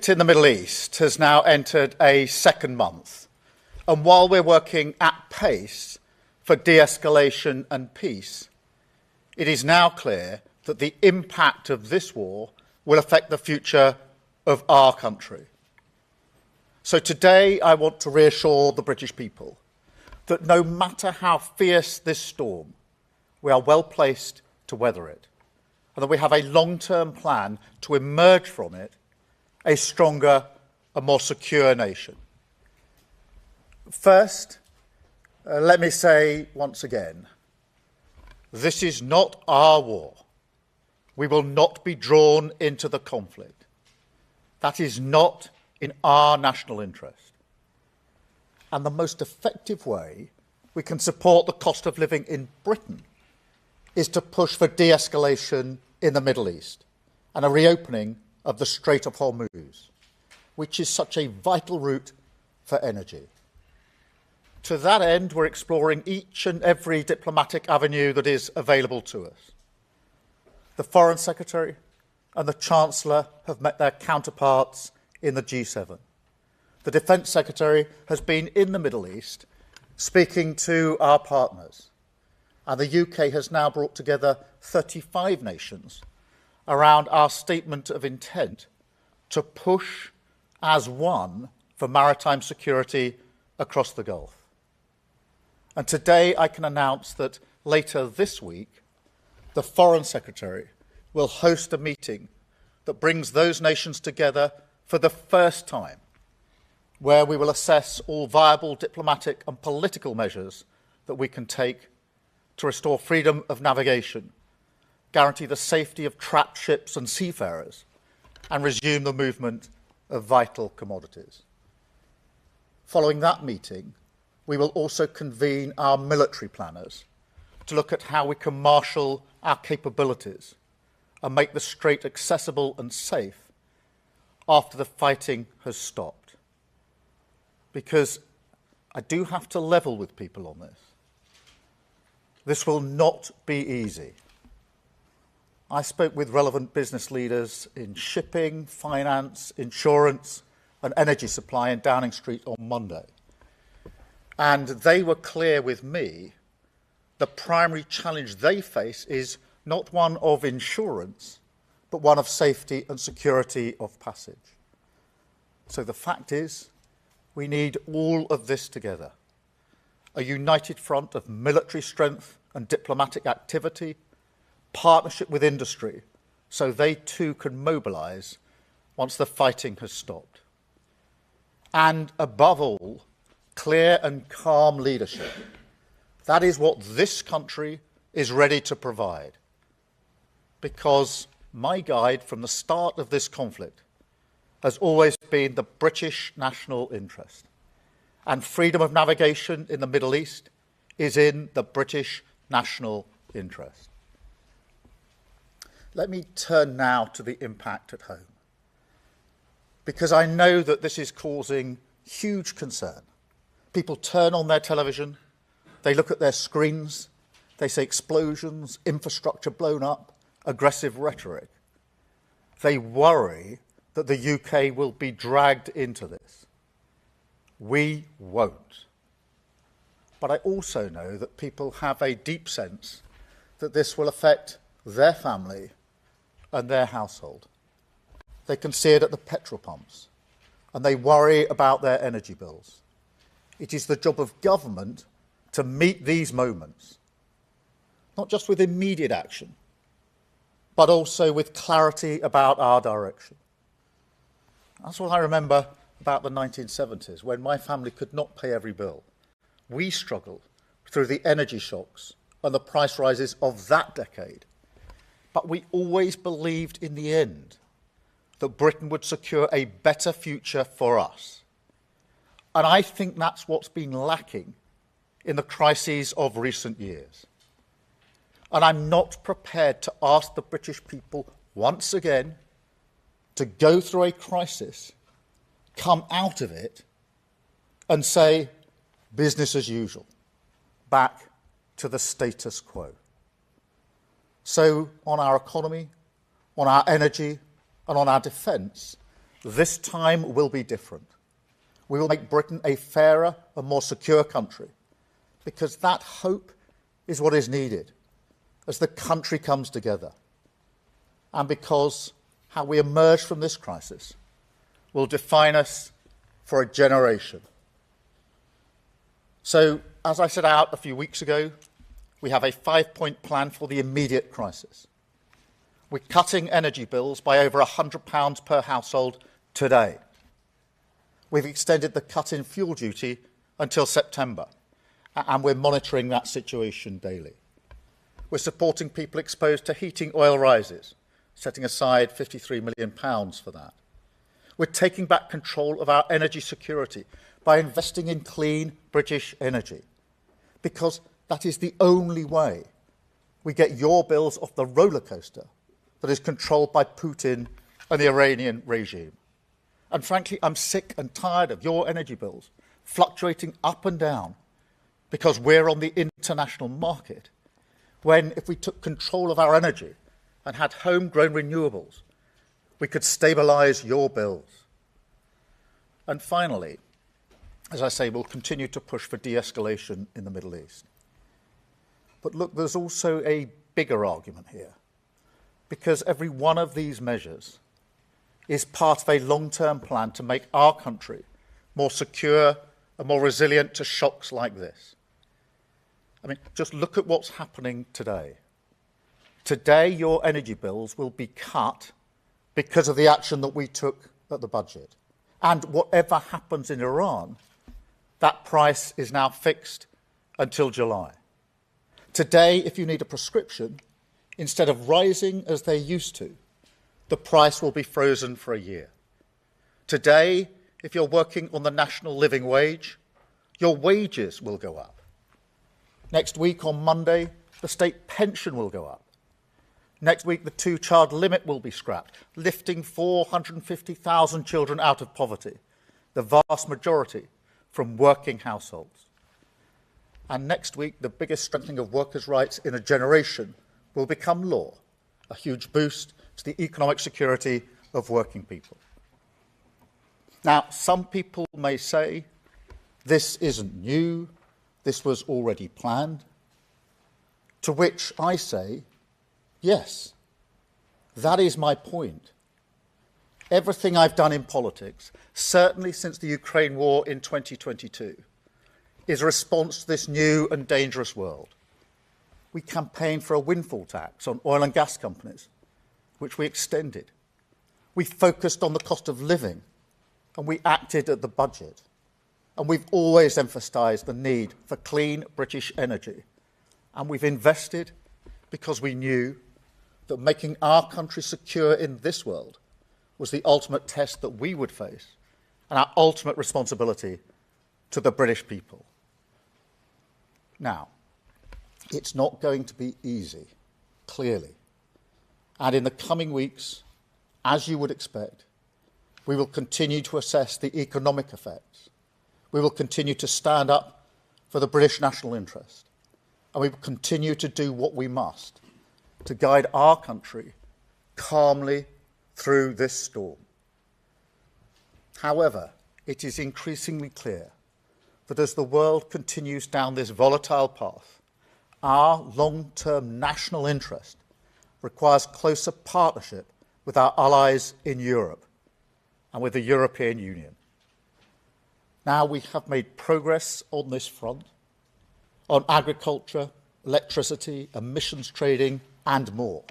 conflict in the Middle East has now entered a second month, and while we're working at pace for de-escalation and peace, it is now clear that the impact of this war will affect the future of our country. So today I want to reassure the British people that no matter how fierce this storm, we are well placed to weather it, and that we have a long-term plan to emerge from it a stronger and more secure nation. First, let me say once again, this is not our war. We will not be drawn into the conflict. That is not in our national interest. And the most effective way we can support the cost of living in Britain is to push for de-escalation in the Middle East and a reopening of the Strait of Hormuz, which is such a vital route for energy. To that end, we're exploring each and every diplomatic avenue that is available to us. The Foreign Secretary and the Chancellor have met their counterparts in the G7. The Defence Secretary has been in the Middle East speaking to our partners. And the UK has now brought together 35 nations around our statement of intent to push as one for maritime security across the Gulf. And today I can announce that later this week, the Foreign Secretary will host a meeting that brings those nations together for the first time, where we will assess all viable diplomatic and political measures that we can take to restore freedom of navigation, guarantee the safety of trapped ships and seafarers, and resume the movement of vital commodities. Following that meeting, we will also convene our military planners to look at how we can marshal our capabilities and make the Strait accessible and safe after the fighting has stopped. Because I do have to level with people on this. This will not be easy. I spoke with relevant business leaders in shipping, finance, insurance, and energy supply in Downing Street on Monday. And they were clear with me the primary challenge they face is not one of insurance, but one of safety and security of passage. So the fact is, we need all of this together. A united front of military strength and diplomatic activity, partnership with industry, so they too can mobilise once the fighting has stopped. And above all, clear and calm leadership. That is what this country is ready to provide. Because my guide from the start of this conflict has always been the British national interest. And freedom of navigation in the Middle East is in the British national interest. Let me turn now to the impact at home, because I know that this is causing huge concern. People turn on their television, they look at their screens, they say explosions, infrastructure blown up, aggressive rhetoric. They worry that the UK will be dragged into this. We won't. But I also know that people have a deep sense that this will affect their family and their household. They can see it at the petrol pumps, and they worry about their energy bills. It is the job of government to meet these moments, not just with immediate action, but also with clarity about our direction. That's what I remember about the 1970s, when my family could not pay every bill. We struggled through the energy shocks and the price rises of that decade. But we always believed in the end that Britain would secure a better future for us. And I think that's what's been lacking in the crises of recent years. And I'm not prepared to ask the British people once again to go through a crisis, come out of it, and say, business as usual, back to the status quo. So on our economy, on our energy, and on our defence, this time will be different. We will make Britain a fairer and more secure country, because that hope is what is needed as the country comes together, and because how we emerge from this crisis will define us for a generation. So, as I set out a few weeks ago, we have a 5-point plan for the immediate crisis. We're cutting energy bills by over £100 per household today. We've extended the cut in fuel duty until September, and we're monitoring that situation daily. We're supporting people exposed to heating oil rises, setting aside £53 million for that. We're taking back control of our energy security by investing in clean British energy, because that is the only way we get your bills off the roller coaster that is controlled by Putin and the Iranian regime. And frankly, I'm sick and tired of your energy bills fluctuating up and down because we're on the international market, when if we took control of our energy and had homegrown renewables, we could stabilise your bills. And finally, as I say, we'll continue to push for de-escalation in the Middle East. But look, there's also a bigger argument here, because every one of these measures is part of a long-term plan to make our country more secure and more resilient to shocks like this. I mean, just look at what's happening today. Today, your energy bills will be cut because of the action that we took at the budget. And whatever happens in Iran, that price is now fixed until July. Today, if you need a prescription, instead of rising as they used to, the price will be frozen for a year. Today, if you're working on the national living wage, your wages will go up. Next week, on Monday, the state pension will go up. Next week, the 2-child limit will be scrapped, lifting 450,000 children out of poverty, the vast majority from working households. And next week, the biggest strengthening of workers' rights in a generation will become law, a huge boost to the economic security of working people. Now, some people may say, this isn't new, this was already planned. To which I say, yes, that is my point. Everything I've done in politics, certainly since the Ukraine war in 2022, is a response to this new and dangerous world. We campaigned for a windfall tax on oil and gas companies, which we extended. We focused on the cost of living, and we acted at the budget. And we've always emphasised the need for clean British energy. And we've invested because we knew that making our country secure in this world was the ultimate test that we would face, and our ultimate responsibility to the British people. Now, it's not going to be easy, clearly. And in the coming weeks, as you would expect, we will continue to assess the economic effects. We will continue to stand up for the British national interest. And we will continue to do what we must to guide our country calmly through this storm. However, it is increasingly clear that as the world continues down this volatile path, our long-term national interest requires closer partnership with our allies in Europe and with the European Union. Now we have made progress on this front, on agriculture, electricity, emissions trading, and more.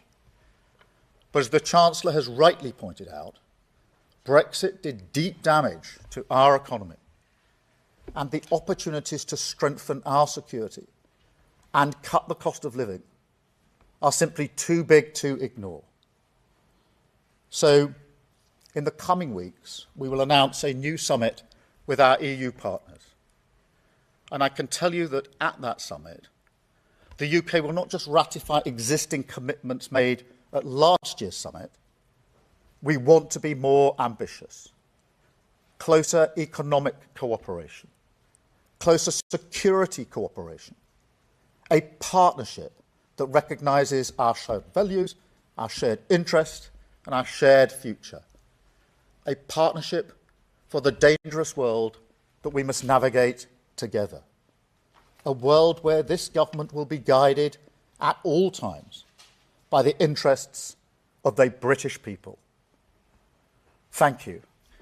But as the Chancellor has rightly pointed out, Brexit did deep damage to our economy, and the opportunities to strengthen our security and cut the cost of living are simply too big to ignore. So, in the coming weeks, we will announce a new summit with our EU partners. And I can tell you that at that summit, the UK will not just ratify existing commitments made at last year's summit. We want to be more ambitious. Closer economic cooperation, closer security cooperation, a partnership that recognises our shared values, our shared interest, and our shared future. a partnership for the dangerous world that we must navigate together. A world where this government will be guided at all times by the interests of the British people. Thank you